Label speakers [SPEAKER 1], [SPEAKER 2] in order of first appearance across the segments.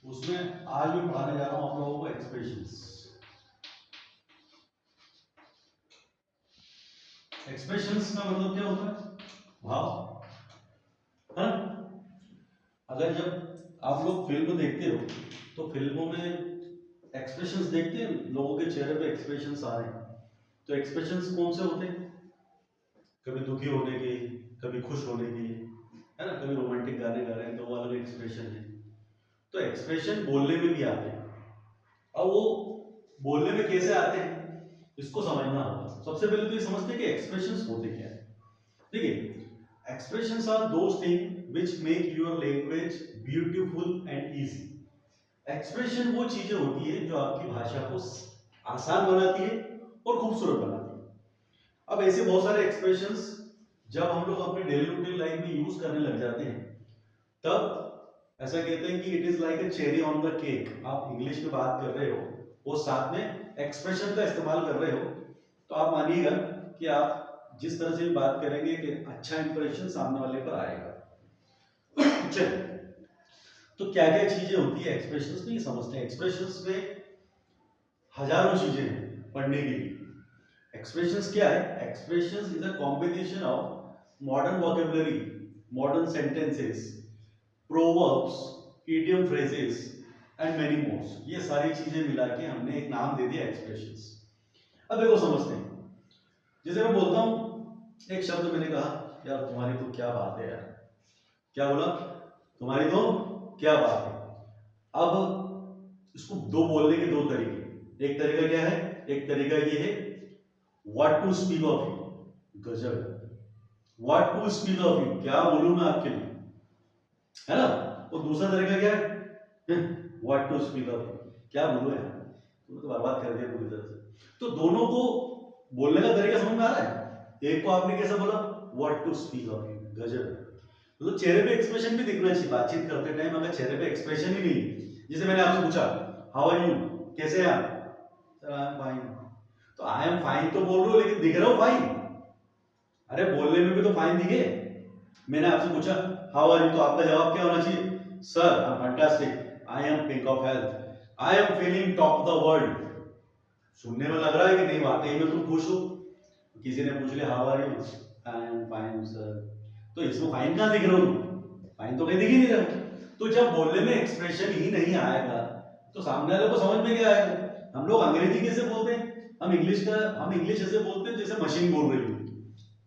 [SPEAKER 1] उसमें आज मैं पढ़ाने जा रहा हूं आप लोगों को एक्सप्रेशंस। एक्सप्रेशंस का मतलब क्या होता है? भाव, है ना? अगर जब आप लोग फिल्म देखते हो तो फिल्मों में एक्सप्रेशंस देखते हैं, लोगों के चेहरे पे एक्सप्रेशंस आ रहे हैं, तो एक्सप्रेशंस कौन से होते हैं? कभी दुखी होने के, कभी खुश होने के, है ना? कभी रोमांटिक गाने गा रहे हैं तो वो अलग एक्सप्रेशन है। तो एक्सप्रेशन बोलने में भी आते हैं। अब वो बोलने में कैसे आते हैं इसको समझना होगा। सबसे पहले तो ये समझते हैं कि एक्सप्रेशंस होते क्या है। देखिए, expressions are those thing which make your language beautiful and easy. Expression वो चीजें होती है जो आपकी भाषा को आसान बनाती है और खूबसूरत बनाती है। अब ऐसे बहुत सारे एक्सप्रेशंस जब हम लोग अपनी डेली रूटीन लाइफ में यूज करने लग जाते हैं तब ऐसा कहते हैं कि it is like a cherry on the cake. आप इंग्लिश में बात कर रहे हो वो साथ में एक्सप्रेशन का इस्तेमाल कर रहे हो तो आप मानिएगा कि आप जिस तरह से बात करेंगे कि अच्छा इंप्रेशन सामने वाले पर आएगा। चलिए, तो क्या क्या चीजें होती है एक्सप्रेशंस में ये समझते हैं। एक्सप्रेशंस में हजारों चीजें हैं पढ़ने के लिए। एक्सप्रेशंस क्या है? Expressions is a combination of modern vocabulary, modern sentences, proverbs, idiom phrases and many mores. ये सारी चीजें मिला के हमने एक नाम दे दिया एक्सप्रेशंस। अब देखो समझते हैं। जैसे मैं बोलता हूं एक शब्द, मैंने कहा यार तुम्हारी तो क्या बात है यार। क्या बोला? तुम्हारी तो क्या बात है। अब इसको दो बोलने के दो तरीके। एक तरीका क्या है? एक तरीका ये है what to speak of you. गजब, what to speak of you, क्या बोलूं मैं आपके लिए, है ना? और दूसरा तरीका क्या है? What to speak of you, क्या बोलूं यार, तुमने तो बर्बाद कर दिया पूरी तरह से। तो दोनों को बोलने का तरीका समझ में आ रहा है? एक को आपने कैसा बोला? What to speak of you. गजब। तो चेहरे पे एक्सप्रेशन भी दिखना चाहिए बातचीत करते टाइम। अगर चेहरे पे एक्सप्रेशन ही नहीं, जैसे मैंने आपसे पूछा हाउ आर यू, कैसे हैं आप? Sir I am fine. तो आई एम फाइन तो बोल रहे हो लेकिन दिख रहा हो फाइन। अरे बोलने में भी तो फाइन दिखे। मैंने आपसे पूछा हाउ आर यू तो आपका जवाब क्या होना चाहिए? Sir I am fantastic, I am pick of health, I am feeling top the world. सुनने में लग रहा है कि नहीं वाकई में तुम खुश हो। किसी ने पूछ लिया how are you, I am fine sir, तो इसमें फाइन कहां दिख रहा हूं? फाइन तो कहीं दिख ही नहीं रहा। तो जब बोलने में एक्सप्रेशन ही नहीं आएगा तो सामने वाले को समझ में क्या आएगा? हम लोग अंग्रेजी कैसे बोलते हैं? हम इंग्लिश ऐसे बोलते हैं जैसे मशीन बोल रही हो।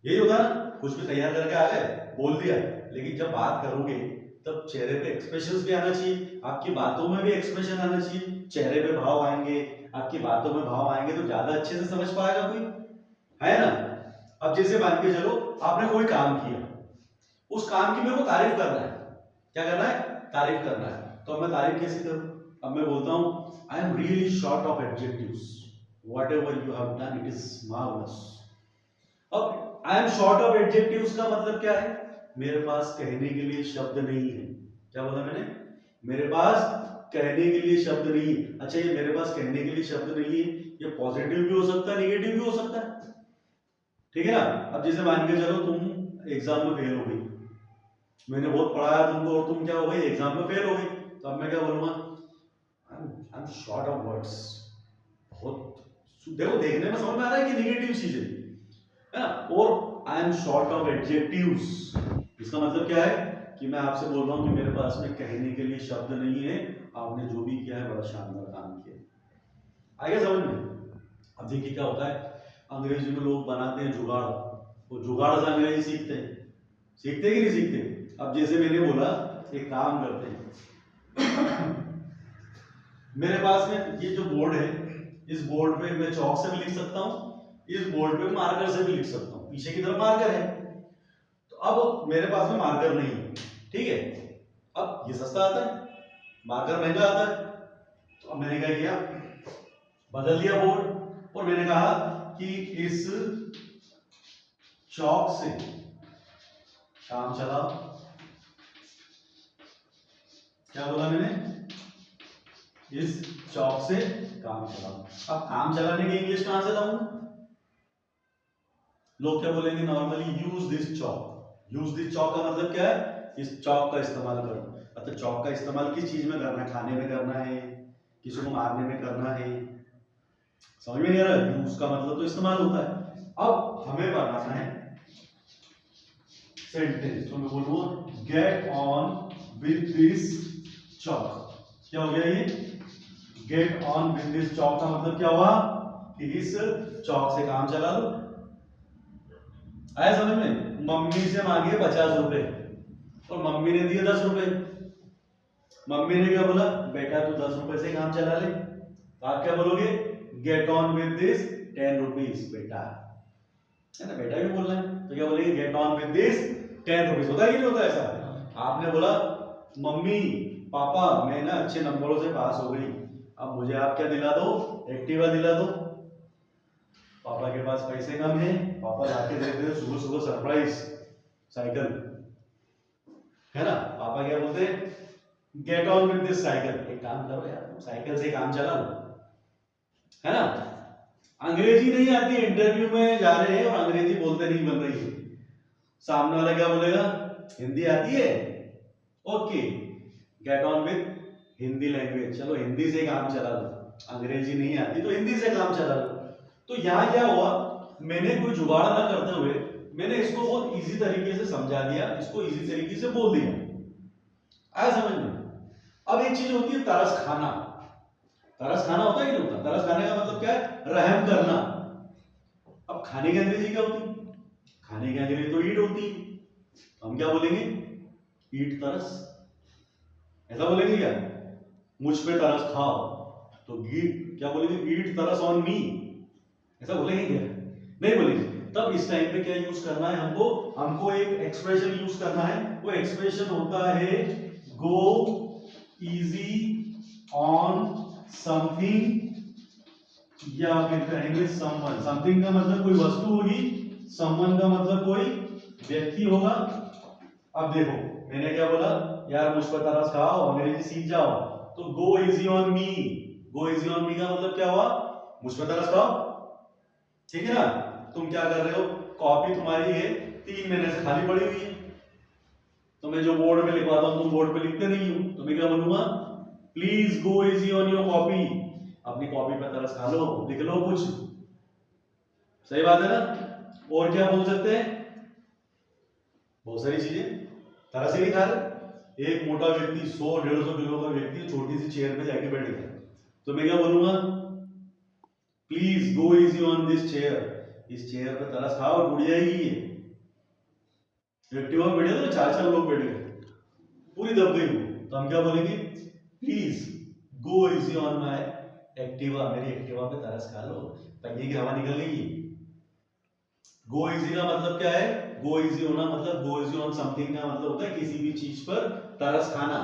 [SPEAKER 1] यही होता है ना, कुछ भी तैयार करके आ गए बोल दिया। लेकिन जब बात करोगे तब चेहरे पे एक्सप्रेशंस भी आना चाहिए, आपकी बातों में भी एक्सप्रेशन आना चाहिए, चेहरे पे भाव आएंगे, आपकी बातों में भाव आएंगे तो ज्यादा अच्छे से समझ पाएगा कोई, है ना? अब जैसे मान के चलो आपने कोई काम किया, उस काम की मेरे को तारीफ करना है। क्या करना है? तारीफ करना है। तो अब मैं तारीफ कैसे करूं? अब मैं बोलता हूं I am really short of adjectives, whatever you have done it is marvellous. अब I am short of adjectives का मतलब क्या है? मेरे पास कहने के लिए शब्द नहीं है। क्या बोला मैंने? मेरे पास कहने के लिए शब्द नहीं है। अच्छा, ये मेरे पास कहने के लिए शब्द नहीं है, ये पॉजिटिव भी हो सकता है, नेगेटिव भी हो सकता है, ठीक है ना? अब जैसे मान के चलो तुम एग्जाम में फेल हो गई, मैंने बहुत पढ़ाया तुमको और तुम क्या हो गई? एग्जाम में फेल हो गई। तो अब मैं क्या बोलूंगा? आई एम शॉर्ट ऑफ वर्ड्स। बहुत देखो, देखने में समझ में आ रहा है कि नेगेटिव चीज है ना? और आई एम शॉर्ट ऑफ एडजेक्टिव्स, इसका मतलब क्या है कि मैं आपसे बोल रहा हूं कि मेरे पास में कहने के लिए शब्द नहीं है, आपने जो भी किया है बड़ा शानदार काम किया। आगे समझ में? अब देखिए क्या होता है, अंग्रेजी में लोग बनाते हैं जुगाड़, वो जुगाड़ से अंग्रेजी सीखते हैं। सीखते कि नहीं सीखते? अब जैसे मैंने बोला एक काम करते हैं मेरे पास में ये जो बोर्ड है, इस बोर्ड पे मैं चौक से भी लिख सकता हूं, इस बोर्ड पे मार्कर से भी लिख सकता हूं, पीछे की तरफ मार्कर है। तो अब मेरे पास में मार्कर नहीं है, ठीक है? अब ये सस्ता आता है, मार्कर महंगा आता है। तो अब मैंने क्या किया, बदल दिया बोर्ड और मैंने कहा कि इस चौक से काम चलाओ। क्या बोला मैंने? इस चौक से काम चलाओ। अब काम चलाने की इंग्लिश कहां से लाऊं? लोग क्या बोलेंगे normally? Use this chalk. Use this chalk का मतलब क्या है? इस चौक का इस्तेमाल करो। अच्छा चौक का इस्तेमाल किस चीज में करना है, खाने में करना है, किसी को मारने में करना है, समझ में नहीं आ रहा, यूज का मतलब तो इस्तेमाल होता है। अब हमें बनाना है सेंटेंस, तो मैं बोलूंगा गेट ऑन विद दिस चौक। क्या हो गया ये, get on with this chalk का मतलब क्या हुआ कि इस चौक से काम चला लो। आया समझ में, मम्मी से मांगे 50 रुपए और मम्मी ने दिए 10 रुपए। मम्मी ने क्या बोला, बेटा तू 10 रुपए से काम चला ले, तो आप क्या बोलोगे, get on with this 10 rupees बेटा, है ना, बेटा भी बोलना है तो क्या बोलेंगे, get on with this 10 rupees. होता है कि नहीं होता ऐसा, आपने बोला मम्मी पापा मैं ना अच्छे नंबरों से पास हो गई, अब मुझे आप क्या दिला दो, एक्टिवा दिला दो। पापा के पास पैसे कम है, पापा लाके देते हैं सुबह सुबह सरप्राइज साइकिल, है ना। पापा क्या बोलते हैं, get on with this cycle, एक काम करो यार तुम साइकिल से काम चला लो, है ना। अंग्रेजी नहीं आती, इंटरव्यू में जा रहे हैं और अंग्रेजी बोलते नहीं बन रही है, सामने वाला क्या बोलेगा, हिंदी आती है, okay get on with Hindi language, चलो हिंदी से काम चला लो, अंग्रेजी नहीं आती तो हिंदी से काम चला लो। तो यहां क्या हुआ, मैंने कोई जुगाड़ ना करते हुए मैंने इसको बहुत इजी तरीके से समझा दिया, इसको इजी तरीके से बोल दिया, आया समझ में। अब एक चीज होती है तरस खाना, तरस खाना होता है कि नहीं होता, तरस खाने का मतलब क्या है, रहम करना। अब खाने की अंग्रेजी क्या होती है, खाने की अंग्रेजी तो ईट होती है, तो हम क्या बोलेंगे, ईट तरस, ऐसा बोलेंगे क्या, मुझ पे तरस खाओ तो क्या बोलेंगे, ईट तरस ऑन मी, ऐसा बोलेंगे क्या, नहीं बोलेंगे। तब इस टाइम पे क्या यूज करना है हमको, हमको एक एक्सप्रेशन यूज करना है, वो एक्सप्रेशन होता है गो इजी ऑन समथिंग, या फिर कहेंगे समवन। समथिंग का मतलब कोई वस्तु होगी, समवन का मतलब कोई व्यक्ति होगा। अब देखो मैंने क्या बोला, यार मुझ पर तरस खाओ, अंग्रेजी सीख जाओ, तो गो easy on me, go easy on me का मतलब क्या हुआ, मुझ पर तरस खाओ, ठीक है ना। तुम क्या कर रहे हो, कॉपी तुम्हारी है 3 महीने से खाली पड़ी हुई है, तो मैं जो बोर्ड पे लिखवाता हूं तुम बोर्ड पे लिखते नहीं हो, तो मैं क्या बोलूंगा, please go easy on your copy, अपनी कॉपी पे तरस खा लो, लिख लो कुछ, सही बात है ना। और क्या बोल सकते हैं, बहुत सारी चीजें, तरस ही नहीं खा रहे। एक मोटा व्यक्ति 100-150 किलो का व्यक्ति छोटी सी चेयर पे जाके बैठ गया, तो मैं क्या बोलूंगा, please go easy on this chair, इस चेयर पे तरस खाओ, टूट जाएगी ये। एक्टिवा में बैठे तो 4-4 लोग बैठ गए, पूरी दब गई वो, तो हम क्या बोलेंगे, please go easy on my Activa, मेरी एक्टिवा पे तरस खा लो, पहिए की हवा निकल गई। गो इजी का मतलब क्या है, गो इजी होना मतलब, गो इजी ऑन समथिंग का मतलब होता है किसी भी चीज पर तरस खाना,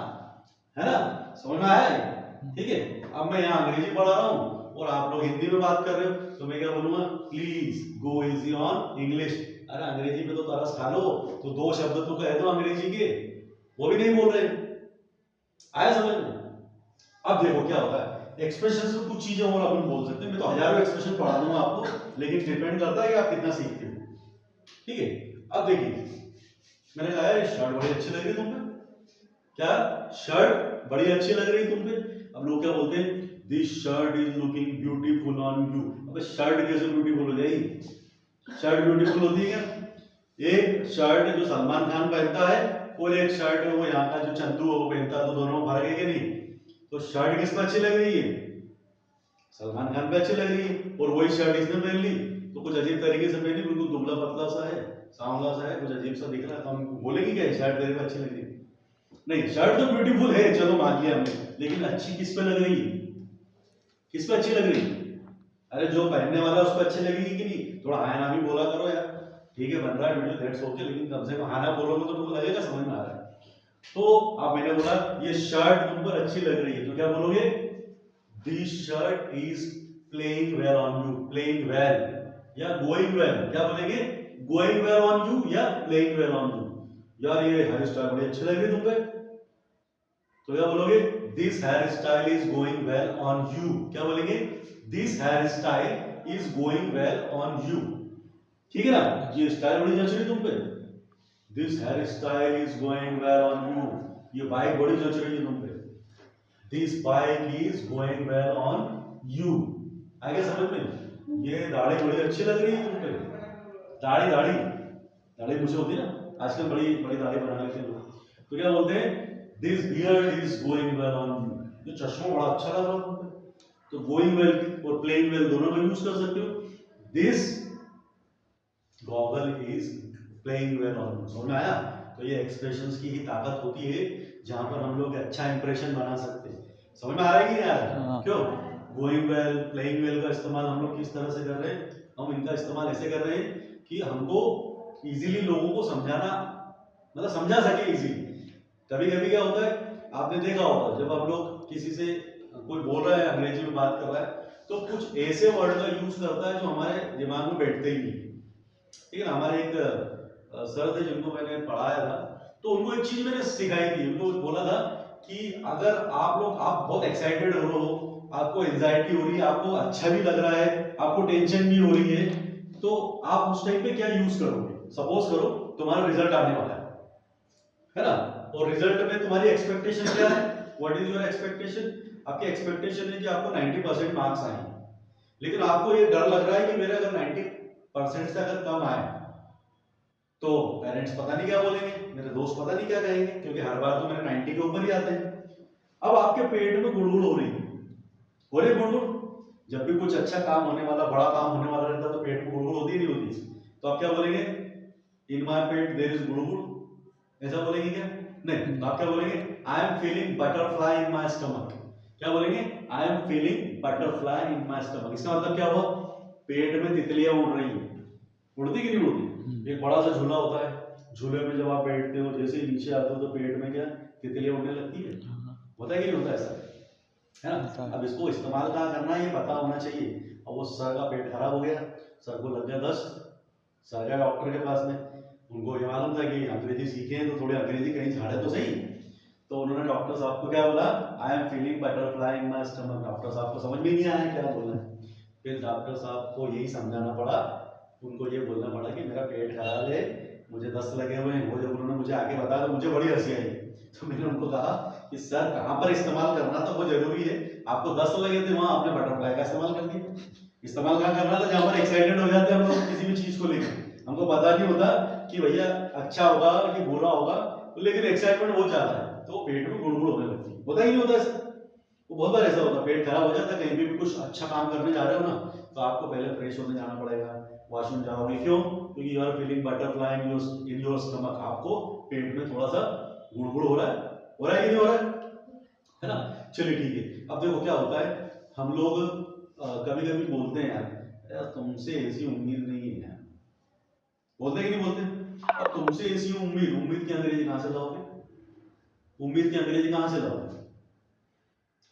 [SPEAKER 1] है ना, समझ में आया है, ठीक है। अब मैं यहाँ अंग्रेजी पढ़ा रहा हूँ और आप लोग हिंदी में बात कर रहे हो, तो मैं क्या बोलूंगा, please go easy on English. अरे अंग्रेजी में तो तरस खा लो, तो 2 शब्द तो कह दो अंग्रेजी के, वो भी नहीं बोल रहे, आया समझ में। अब देखो क्या होता है, एक्सप्रेशन में कुछ चीजें और अपन बोल सकते हैं, मैं तो हजारों एक्सप्रेशन पढ़ा दूंगा आपको, लेकिन डिपेंड करता है कि आप कितना सीखते हो, ठीक है। अब देखिए मैंने कहा ये शर्ट बड़ी अच्छी लग रही तुम पे, क्या शर्ट बड़ी अच्छी लग रही तुम पे। अब लोग क्या बोलते हैं, this shirt is looking beautiful on you. अब शर्ट कैसे ब्यूटीफुल हो जाएगी, शर्ट ब्यूटीफुल होती है क्या, एक शर्ट जो सलमान खान पहनता है और एक शर्ट वो यहाँ का जो चंदू वो पहनता है, तो दोनों में फर्क है कि नहीं। तो शर्ट किस पे अच्छी लग रही है, सलमान खान पे अच्छी लग रही है, और वही शर्ट इसने पहन ली तो कुछ अजीब तरीके से पहनी, बिल्कुल दुबला पतला सा है, सांवला सा है, कुछ अजीब सा दिख रहा है, तो हम बोलेंगे क्या शर्ट तेरे पे अच्छी लग रही है, नहीं शर्ट तो ब्यूटीफुल है, चलो मान लिया हमने, लेकिन अच्छी किस पे लग रही है, किस पे अच्छी लग रही है, अरे जो पहनने वाला उस पर अच्छी लगेगी कि नहीं। थोड़ा हाँ ना भी बोला करो यार, ठीक है बन रहा है वीडियो दैट्स ओके, लेकिन कम से कम हाँ ना बोलोगे तो तुमको लगेगा समझ में आ रहा है। तो अब मैंने बोला ये शर्ट तुम पर अच्छी लग रही है, तो क्या बोलोगे, this shirt is playing well on you, playing well या गोइंग वेल, क्या बोलेंगे, गोइंग वेल ऑन यू या प्लेइंग वेल ऑन यू। यार ये हेयर स्टाइल बड़ी अच्छी लग रही है तुम पे, तो क्या बोलोगे, this hair style is going well on you, क्या बोलेंगे, this hair style is going well on you, ठीक है ना, ये स्टाइल बड़ी जच रही तुम पे, this hair style is going well on you, ये बाइक बड़ी जच रही है तुम पे, this bike is going well on you. आगे समझ में, ये दाढ़ी बड़ी अच्छी लग रही है तुम पे, दाढ़ी दाढ़ी दाढ़ी मुझे होती है ना, आजकल बड़ी बड़ी दाढ़ी बना लेते हैं लोग, तो क्या बोलते हैं, this beard is going well on you, ये चश्मा बड़ा अच्छा लग रहा है तुम पे। तो गोइंग वेल और प्लेइंग वेल दोनों में यूज कर सकते हो। This goggle is playing well on you, समझ में आया? तो ये एक्सप्रेशंस की ही ताकत होती है जहां पर हम लोग अच्छा इंप्रेशन बना सकते हैं। समझ में आ रहा है कि नहीं आ रहा है? क्यों? गोइंग वेल, प्लेइंग वेल का इस्तेमाल हम लोग किस तरह से कर रहे हैं? हम इनका इस्तेमाल ऐसे कर रहे हैं कि हमको इजीली लोगों को समझाना, मतलब समझा सके इजीली। कभी कभी क्या होता है, आपने देखा होगा जब हम लोग किसी से कोई बोल रहा है, अंग्रेजी में बात कर रहा है, तो कुछ ऐसे वर्ड का यूज करता है जो हमारे दिमाग में बैठते ही नहीं। ठीक है ना? हमारे एक सर थे जिनको मैंने पढ़ाया था, तो उनको एक चीज मैंने सिखाई थी, उनको बोला था कि अगर आप बहुत एक्साइटेड हो रहे हो, आपको एंजाइटी हो रही है, आपको अच्छा भी लग रहा है, आपको टेंशन भी हो रही है, तो आप उस टाइम पे क्या यूज करोगे? सपोज करो तुम्हारा रिजल्ट आने वाला है ना, और रिजल्ट में तुम्हारी एक्सपेक्टेशन क्या है? What is your expectation? आपकी एक्सपेक्टेशन है कि आपको 90% मार्क्स आए, लेकिन आपको ये डर लग रहा है कि मेरे अगर 90% से अगर कम आए तो पेरेंट्स पता नहीं क्या बोलेंगे, मेरे दोस्त पता नहीं क्या कहेंगे, क्योंकि हर बार तो मेरे 90 के ऊपर ही आते हैं। अब आपके पेट में गुड़गुड़ हो रही है, हो रही गुड़गुड़। जब भी कुछ अच्छा काम होने वाला, बड़ा काम होने वाला रहता है तो पेट में गुड़गुड़ होती ही नहीं होती, तो आप क्या बोलेंगे? इन माय पेट देयर इज गुड़गुड़, ऐसा बोलेंगे क्या? नहीं, तो आप क्या बोलेंगे? I am feeling butterfly in my stomach. क्या बोलेंगे? I am feeling butterfly in my stomach. इसका मतलब क्या हुआ? पेट में तितलियां उड़ रही है। उड़ती कि नहीं उड़ती? एक बड़ा सा झूला होता है, झूले में जब आप बैठते हो, जैसे ही नीचे आते हो तो पेट में क्या तितलियां उड़ने लगती है, होता है कि नहीं होता ऐसा? है ना? अब इसको इस्तेमाल कहाँ करना है ये पता होना चाहिए। अब वो सर का पेट खराब हो गया, सर को लग गया दस्त, सर गया डॉक्टर के पास में। उनको ये मालूम था कि अंग्रेजी सीखे हैं तो थोड़ी अंग्रेजी कहीं झाड़े तो सही, तो उन्होंने डॉक्टर साहब को क्या बोला? आई am feeling butterfly in my stomach. Doctor साहब को समझ में नहीं आया क्या बोलना है, फिर डॉक्टर साहब को यही समझाना पड़ा, उनको ये बोलना पड़ा कि मेरा पेट खराब है, मुझे दस्त लगे हुए हैं। वो जब उन्होंने मुझे आगे बताया तो मुझे बड़ी हंसी आई, तो मैंने उनको कहा कि सर कहाँ पर इस्तेमाल करना था वो जरूरी है, आपको दस्त लगे थे वहां आपने बटरफ्लाई का इस्तेमाल कर दिया। इस्तेमाल कहाँ करना था? जहां पर एक्साइटेड हो जाते हैं हम लोग किसी भी चीज को लेकर, हमको पता नहीं होता कि भैया अच्छा होगा कि बुरा होगा, तो लेकिन एक्साइटमेंट हो जाता है तो पेट में गुड़गुड़ होने लगती है। होता ही नहीं होता ऐसा? वो बहुत बार ऐसा होता है, पेट खराब हो जाता है, कहीं पे भी कुछ अच्छा काम करने जा रहे हो ना, तो आपको पहले फ्रेश होने जाना पड़ेगा, वॉशरूम जाओगे। क्यों? क्योंकि you are feeling butterfly in your stomach, आपको पेट में थोड़ा सा गुड़गुड़ हो रहा है, हो रहा है कि नहीं हो रहा है ना? चलिए ठीक है। अब देखो क्या होता है, हम लोग कभी कभी बोलते हैं यार तुमसे ऐसी उम्मीद नहीं है यार, बोलते कि नहीं बोलते? अब तुमसे ऐसी उम्मीद, उम्मीद की अंग्रेजी कहां से लाओगे? उम्मीद की अंग्रेजी कहां से लाओगे?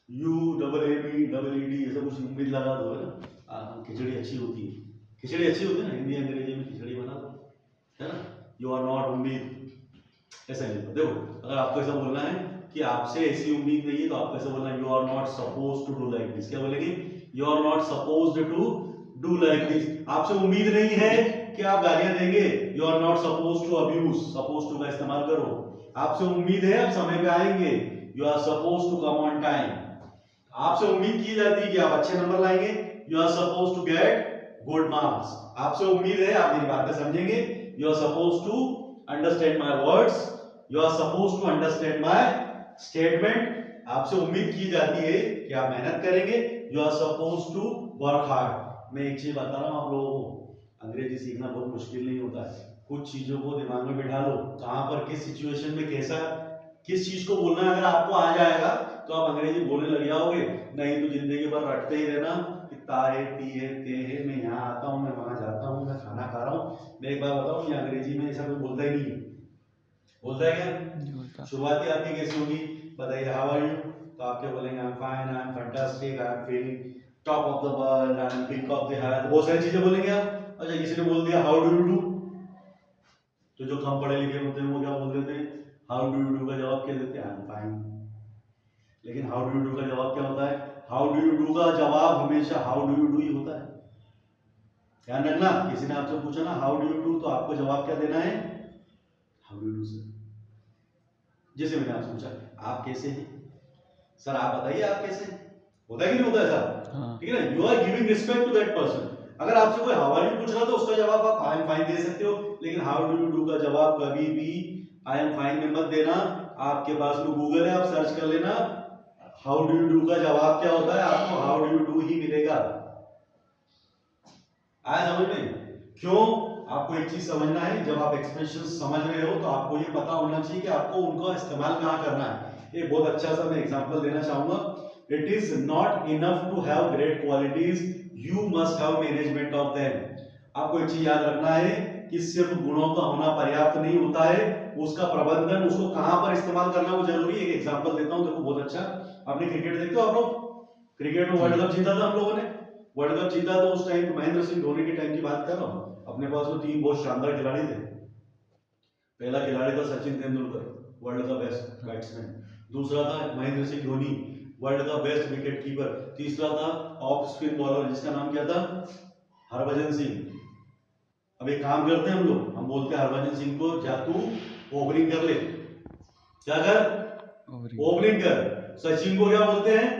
[SPEAKER 1] U double A B double E D ऐसा कुछ उम्मीद लगा दो, है ना? खिचड़ी अच्छी होती है, खिचड़ी अच्छी होती है ना, हिंदी अंग्रेजी में खिचड़ी बना दो, है ना? यू आर नॉट उम्मीद, ऐसा नहीं। देखो अगर आपको ऐसा बोलना है कि आपसे ऐसी उम्मीद नहीं है, तो आपको ऐसा बोलना है you are not suppose to do like this. क्या बोलेंगे? You are not suppose to do like this. आपसे उम्मीद नहीं है कि आप गालियां देंगे, you are not suppose to abuse, suppose to का इस्तेमाल करो। आपसे उम्मीद है आप समय पे आएंगे, you are suppose to come on time. आपसे उम्मीद की जाती है कि आप अच्छे नंबर लाएंगे, you are suppose to get good marks. आपसे उम्मीद है आप मेरी बातें समझेंगे, you are suppose to understand my words, you are suppose to understand my statement. आपसे उम्मीद की जाती है कि आप मेहनत करेंगे, you are suppose to work hard. मैं एक चीज बता रहा हूं आप लोगों को, अंग्रेजी सीखना बहुत मुश्किल नहीं होता है। कुछ चीजों को दिमाग में बिठा लो, कहां पर किस सिचुएशन में कैसा किस चीज को बोलना है, अगर आपको आ जाएगा तो आप अंग्रेजी बोलने लग जाओगे। नहीं तो जिंदगी भर रटते ही रहना कि ताए ती है ते है, मैं यहाँ आता हूँ, मैं वहां जाता हूँ, मैं खाना खा रहा हूँ। मैं एक बार बताऊँ, ये अंग्रेजी में ऐसा कोई बोलता ही नहीं है। बोलता है क्या? शुरुआती आपकी कैसी होगी बताइए? हाउ आर यू, तो आप क्या बोलेंगे? I am fine, I am fantastic, I am feeling top of the world, I am pick of the heart, बहुत सारी चीजें बोलेंगे आप। अच्छा किसी ने बोल दिया हाउ डू यू डू, तो जो कम पढ़े लिखे होते हैं वो क्या बोल देते हैं? हाउ डू यू डू का जवाब क्या देते हैं? आई एम फाइन। लेकिन हाउ डू यू डू का जवाब क्या होता है? हाउ डू यू डू का जवाब हमेशा how do you do he होता है। ध्यान रखना, किसी ने आपसे पूछा ना हाउ डू यू डू, तो आपको जवाब क्या देना है? How do you do sir. जैसे मैंने आपसे पूछा आप कैसे हैं सर, आप बताइए आप कैसे हैं, होता है कि नहीं होता है सर? ठीक है ना, you are giving respect to that person. अगर आपसे कोई हाउ आर यू पूछ रहा तो उसका जवाब आप आई एम फाइन दे सकते हो, लेकिन हाउ डू यू डू का जवाब कभी भी आई एम फाइन में मत देना। आपके पास में गूगल है, आप सर्च कर लेना, हाउ डू यू डू का जवाब क्या होता है, आपको how do you do he मिलेगा। आया समझ में? क्यों? आपको एक चीज समझना है, जब आप एक्सप्रेशन समझ रहे हो तो आपको ये पता होना चाहिए कि आपको उनका इस्तेमाल कहां करना है। एक बहुत अच्छा सा मैं एग्जांपल देना चाहूंगा। It is not enough to have great qualities, you must have management of them. आपको एक चीज याद रखना है कि सिर्फ गुणों का होना पर्याप्त नहीं होता है, उसका प्रबंधन, उसको कहां पर इस्तेमाल करना वो जरूरी है। एक एग्जांपल देता हूं, देखो बहुत अच्छा, आपने क्रिकेट देखते हो आप लोग? क्रिकेट में वर्ल्ड कप जीता था हम लोगों ने, वर्ल्ड कप जीता तो उस टाइम महेंद्र सिंह धोनी के टाइम की बात कर रहा हूं। अपने पास वो 3 बहुत शानदार खिलाड़ी थे। पहला खिलाड़ी था सचिन तेंदुलकर, वर्ल्ड का बेस्ट बैट्समैन। दूसरा था महेंद्र सिंह धोनी, वर्ल्ड का बेस्ट विकेट कीपर। तीसरा था ऑफ स्पिन बॉलर, जिसका नाम क्या था? हरभजन सिंह। अब एक काम करते हैं हम लोग, हम बोलते हैं हरभजन सिंह को जा तू ओपनिंग कर ले, क्या कर? ओपनिंग कर। सचिन को क्या बोलते हैं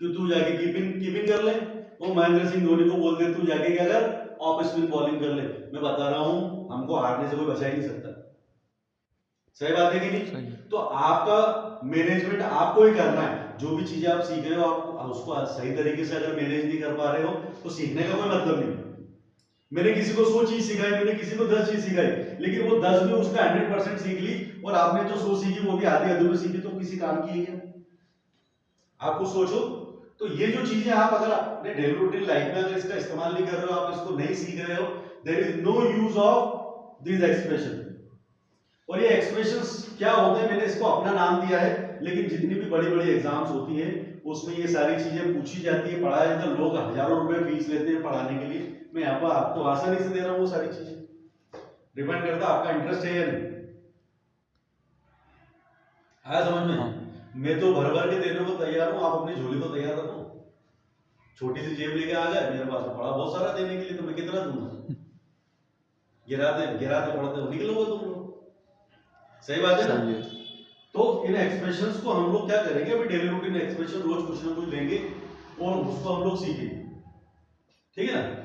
[SPEAKER 1] कि तू जाके कीपिंग कर ले। वो महेंद्र सिंह धोनी को बोलते तू जाके क्या कर? ऑफ स्पिन बॉलिंग कर ले। मैं बता रहा हूं, हमको हारने से कोई बचा ही नहीं सकता। सही बात है कि नहीं? तो आपका मैनेजमेंट आपको ही करना है। जो भी चीजें आप सीख रहे हो, आप उसको सही तरीके से अगर मैनेज नहीं कर पा रहे हो तो सीखने का कोई मतलब नहीं। मैंने किसी को 100 चीज सिखाई, मैंने किसी को 10 चीज सिखाई, लेकिन वो 10 में उसका 100% सीख ली, और आपने जो 100 सीखी वो भी आधी अधूरी सीखी, तो किसी काम की है क्या? आपको सोचो। तो ये जो चीजें आप अगर अपने डेली रूटीन लाइफ में अगर इसका इस्तेमाल नहीं कर रहे हो, आप इसको नहीं सीख रहे हो, there is no use of this expression. और ये एक्सप्रेशंस क्या होते हैं, मैंने इसको अपना नाम दिया है, लेकिन जितनी भी बड़ी बड़ी एग्जाम्स होती है उसमें ये सारी चीजें पूछी जाती है, पढ़ाया जाता है। लोग हजारों रुपए फीस लेते हैं पढ़ाने के लिए। मैं यहाँ पर आपको आसानी से दे रहा हूँ वो सारी चीजें, डिपेंड करता है आपका इंटरेस्ट है या नहीं। आया समझ में? मैं तो भर भर के देने को तैयार हूँ, आप अपनी झोली तो तैयार रखो। छोटी सी जेब लेके आ गए, मेरे पास पड़ा बहुत सारा देने के लिए, तो मैं कितना दूंगा? गिराते पड़ते निकलोगे तुम लोग। सही बात है ना? तो इन एक्सप्रेशंस को हम लोग क्या करेंगे, अभी डेली रूटीन एक्सप्रेशन रोज कुछ ना कुछ लेंगे और उसको हम लोग सीखेंगे, ठीक है ना?